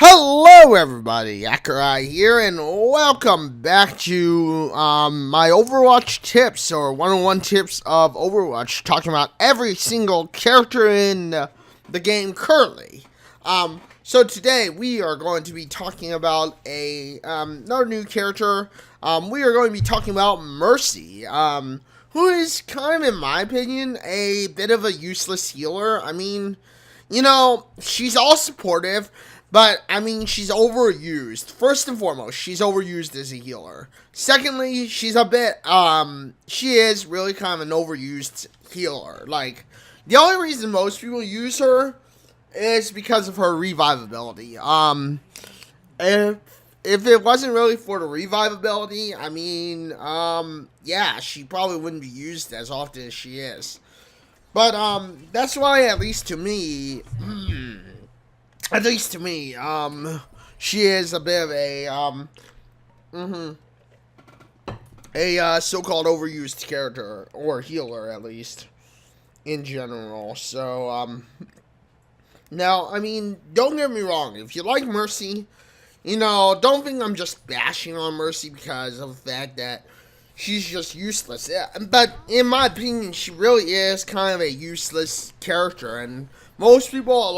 Hello everybody, Accureye here, and welcome back to my Overwatch tips, or 101 tips of Overwatch, talking about every single character in the game currently. So today we are going to be talking about another new character. We are going to be talking about Mercy, who is kind of, in my opinion, a bit of a useless healer. I mean, she's all supportive, but, she's overused. First and foremost, she's overused as a healer. Secondly, she's a bit, she is really kind of an overused healer. Like, the only reason most people use her is because of her revivability. If it wasn't really for the revivability, yeah, she probably wouldn't be used as often as she is. But, that's why, at least to me, she is a bit of a so-called overused character, or healer, at least, in general. So, now, don't get me wrong, if you like Mercy, don't think I'm just bashing on Mercy because of the fact that she's just useless. Yeah, but in my opinion, she really is kind of a useless character, and most people,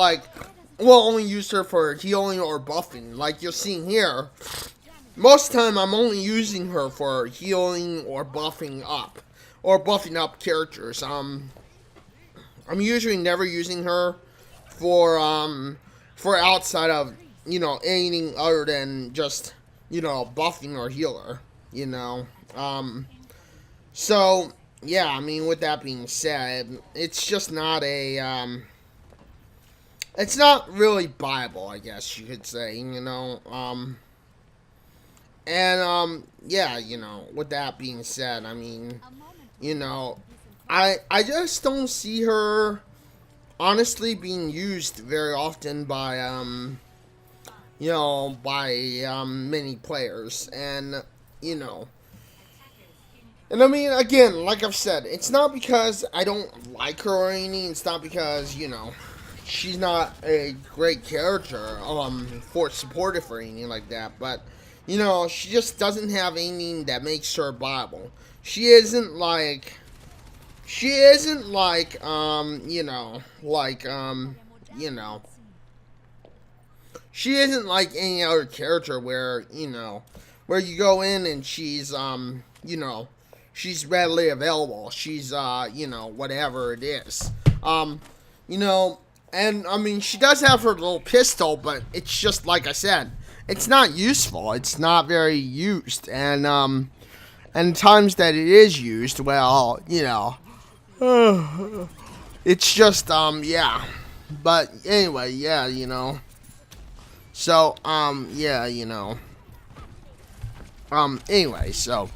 will only use her for healing or buffing, like you're seeing here. Most of the time, I'm only using her for healing or buffing up characters. I'm usually never using her for outside of, anything other than just, buffing or healer, So, yeah, with that being said, it's just not it's not really viable, I guess you could say, yeah, with that being said, I just don't see her, honestly, being used very often by, many players, and, again, like I've said, it's not because I don't like her or anything, it's not because, she's not a great character, for supportive or anything like that, but, she just doesn't have anything that makes her viable. She isn't like, she isn't like any other character where you go in and she's, she's readily available. She's, whatever it is. And, she does have her little pistol, but it's just, like I said, it's not useful. It's not very used. And times that it is used, well, it's just, yeah. But, anyway, yeah, So, yeah, anyway, so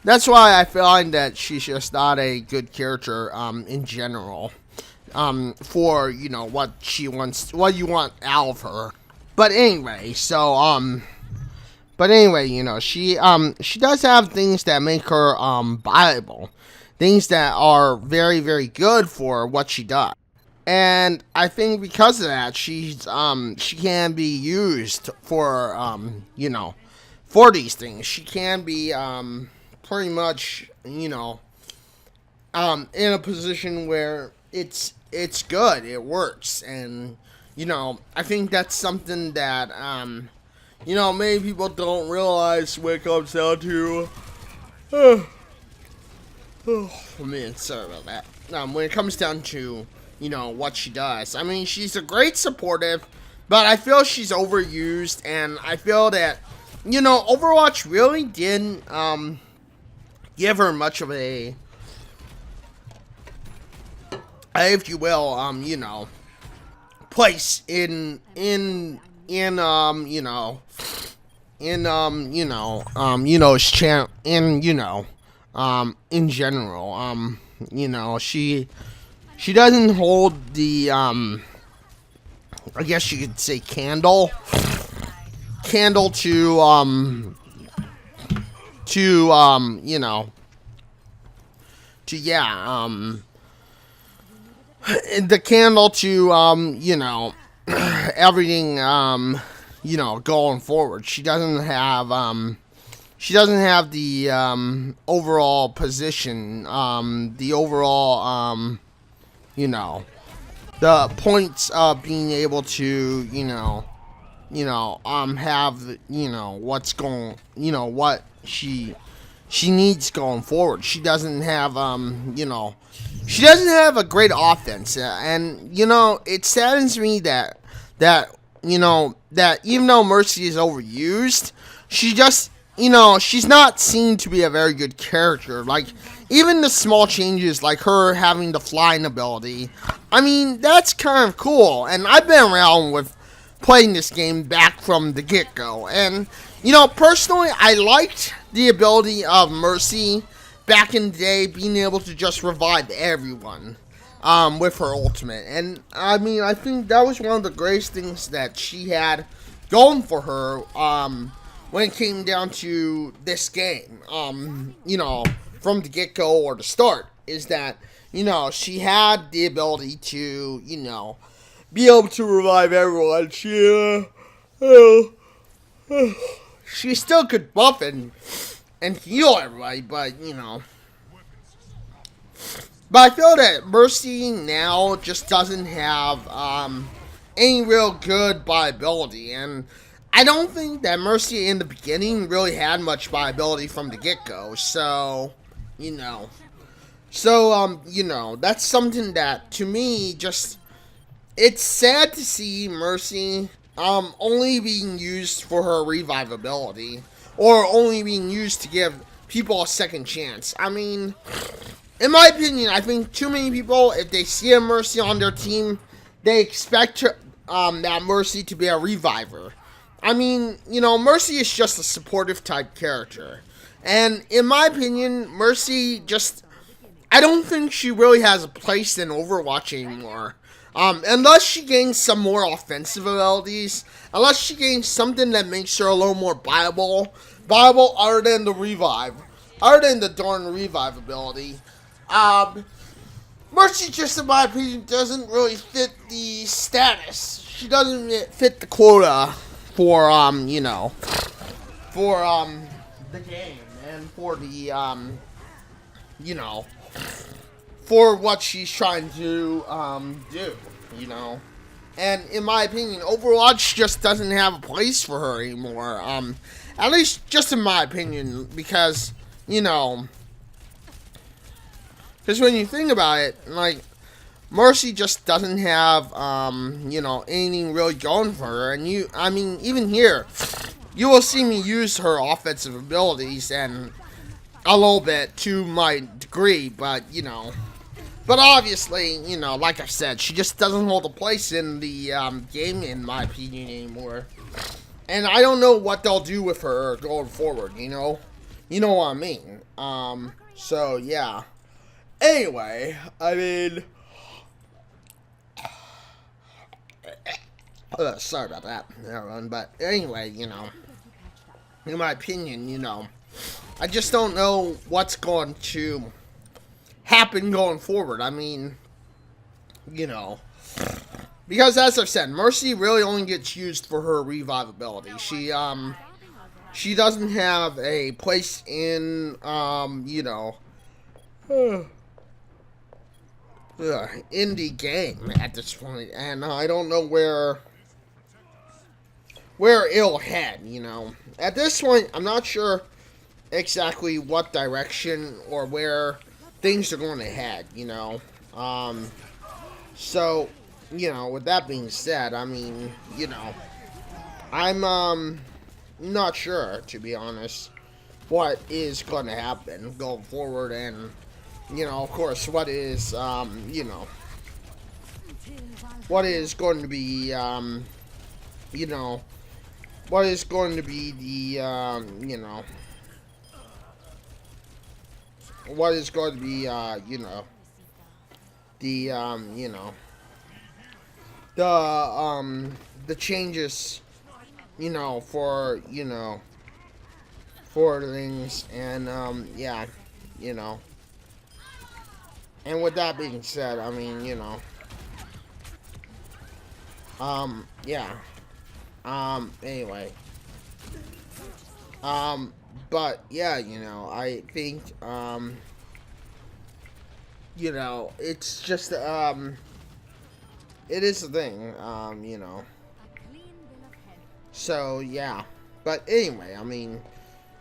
that's why I find that she's just not a good character, in general. For, what she wants, what you want out of her. But anyway, so, she does have things that make her, viable. Things that are very, very good for what she does. And I think because of that, she can be used for, for these things. She can be, pretty much, in a position where it's good, it works, and, I think that's something that, many people don't realize when it comes down to, oh man, sorry about that, when it comes down to, what she does. She's a great supportive, but I feel she's overused, and I feel that, Overwatch really didn't, give her much of a, if you will, place in his channel, in general, she doesn't hold the, I guess you could say candle to, the candle to, everything, going forward. She doesn't have the overall position, the overall the points of being able to have what's going, what she needs going forward. She doesn't have she doesn't have a great offense, and it saddens me that that even though Mercy is overused, she just she's not seen to be a very good character. Like, even the small changes, like her having the flying ability, I mean, that's kind of cool. And I've been around with playing this game back from the get-go, and personally, I liked the ability of Mercy back in the day, being able to just revive everyone with her ultimate. And I mean, I think that was one of the greatest things that she had going for her when it came down to this game. From the get-go or the start, is that she had the ability to be able to revive everyone. She still could buff and heal everybody, but but I feel that Mercy now just doesn't have any real good viability, and I don't think that Mercy in the beginning really had much viability from the get-go. So that's something that, to me, just, it's sad to see Mercy only being used for her revivability, or only being used to give people a second chance. I mean, in my opinion, I think too many people, if they see a Mercy on their team, they expect that Mercy to be a reviver. I mean, Mercy is just a supportive type character. And in my opinion, Mercy just, I don't think she really has a place in Overwatch anymore. Unless she gains some more offensive abilities, unless she gains something that makes her a little more viable other than the revive, other than the darn revive ability. Mercy, just in my opinion, doesn't really fit the status. She doesn't fit the quota for, for, the game, and for the, for what she's trying to, do, And in my opinion, Overwatch just doesn't have a place for her anymore, at least just in my opinion, because, because when you think about it, like, Mercy just doesn't have, anything really going for her. And even here, you will see me use her offensive abilities and a little bit to my degree, but, but obviously, like I said, she just doesn't hold a place in the game, in my opinion, anymore. And I don't know what they'll do with her going forward, You know what I mean? So, yeah. Anyway, I mean, sorry about that, everyone. But anyway, in my opinion, I just don't know what's going to happen going forward. I mean, because as I've said, Mercy really only gets used for her revivability. She doesn't have a place in, in the game at this point, and I don't know where it'll head. At this point, I'm not sure exactly what direction or where things are going to head. So, with that being said, I mean, I'm not sure, to be honest, what is going to happen going forward, and of course, what is what is going to be what is going to be the what is going to be the changes for for things, and yeah, and with that being said, I mean, yeah, Anyway. But yeah, you know, I think, you know, it's just, it is a thing, you know. So, yeah. But anyway, I mean,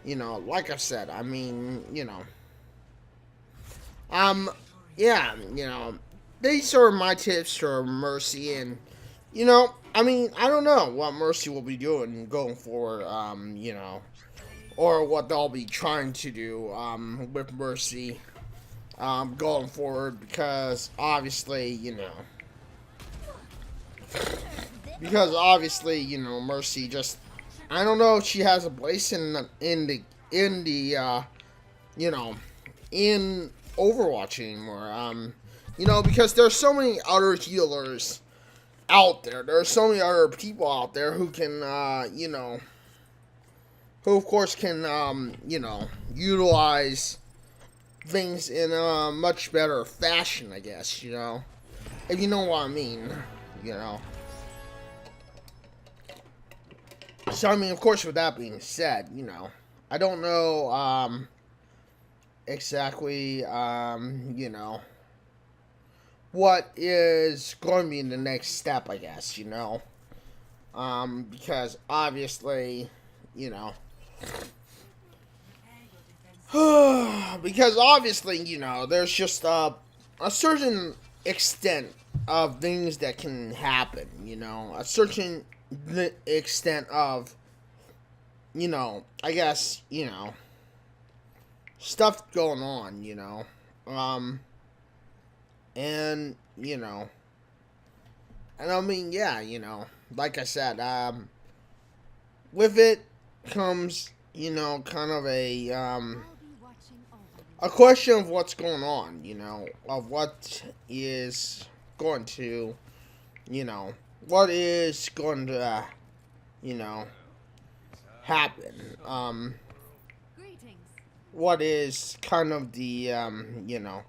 you know, like I said, I mean, you know, yeah, you know, these are my tips for Mercy, and, you know, I mean, I don't know what Mercy will be doing going forward, you know, or what they'll be trying to do, with Mercy, going forward, because obviously, you know, Mercy just, I don't know if she has a place in the you know, in Overwatch anymore. You know, because there's so many other healers out there. There's so many other people out there who can, you know, who of course can, you know, utilize things in a much better fashion, I guess, you know. If you know what I mean, you know. So, I mean, of course, with that being said, you know, I don't know, exactly, you know, what is going to be the next step, I guess, you know, because obviously, you know, because obviously, you know, there's just, a certain extent of things that can happen, you know, a certain extent of, you know, I guess, you know, stuff going on, you know, and, you know, and I mean, yeah, you know, like I said, with it comes, you know, kind of a question of what's going on, you know, of what is going to, you know, what is going to, you know, happen, what is kind of the, you know,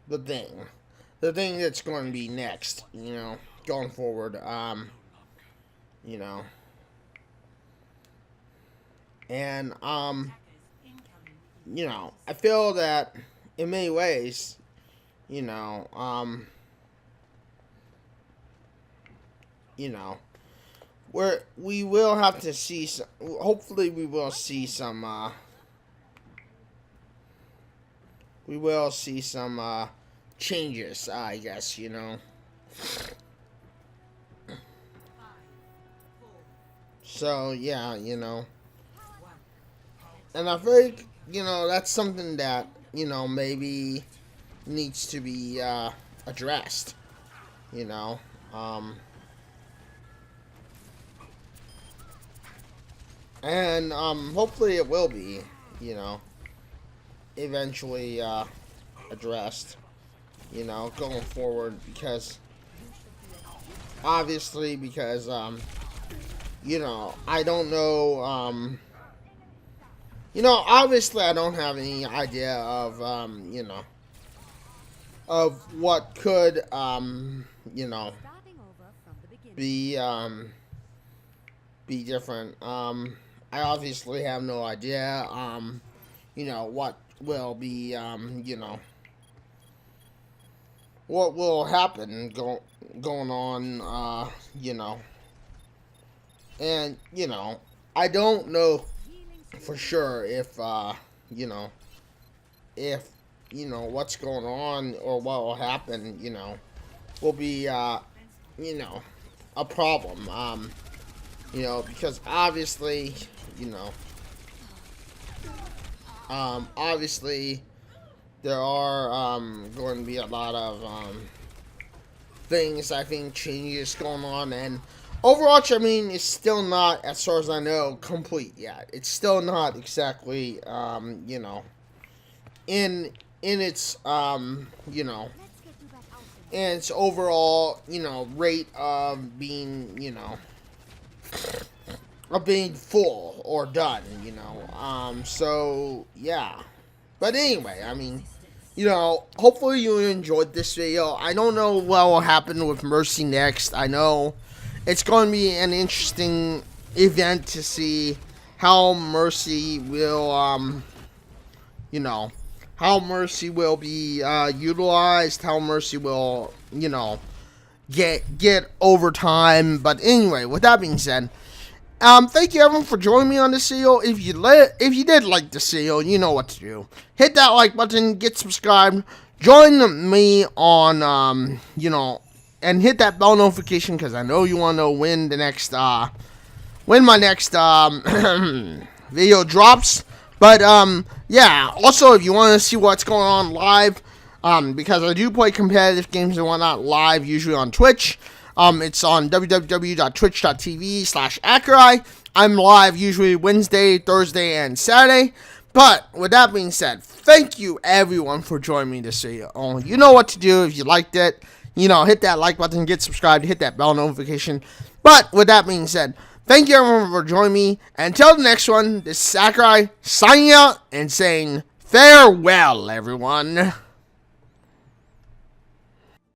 the thing that's going to be next, you know, going forward, you know, and, you know, I feel that in many ways, you know, you know, we will have to see some, hopefully we will see some, changes, I guess, you know. So, yeah, you know. And I think, you know, that's something that, you know, maybe needs to be, addressed, you know. And, hopefully it will be, you know, eventually, addressed, you know, going forward, because obviously, because you know, I don't know, you know, obviously I don't have any idea of, you know, of what could, you know, be, be different. I obviously have no idea, you know, what will be, you know, what will happen going on, you know, and, you know, I don't know for sure if, you know, if, you know, what's going on or what will happen, you know, will be, you know, a problem, you know, because obviously, you know, obviously there are, going to be a lot of, things, I think, changes going on, and Overwatch, I mean, is still not, as far as I know, complete yet. It's still not exactly, you know, in its, you know, in its overall, you know, rate of being, you know, of being full or done, you know, so, yeah. But anyway, I mean, you know, hopefully you enjoyed this video. I don't know what will happen with Mercy next. I know it's going to be an interesting event to see how Mercy will, how Mercy will be utilized, how Mercy will, get overtime. But anyway, with that being said, thank you everyone for joining me on this video. If you did like the video, you know what to do. Hit that like button, get subscribed, join me on, and hit that bell notification, because I know you want to know when my next video drops. But yeah, also if you want to see what's going on live, because I do play competitive games and whatnot live, usually on Twitch. It's on www.twitch.tv/Accureye. I'm live usually Wednesday, Thursday, and Saturday. But with that being said, thank you everyone for joining me this video. You know what to do if you liked it. Hit that like button, get subscribed, hit that bell notification. But with that being said, thank you everyone for joining me. And until the next one, this is Accureye signing out and saying farewell, everyone.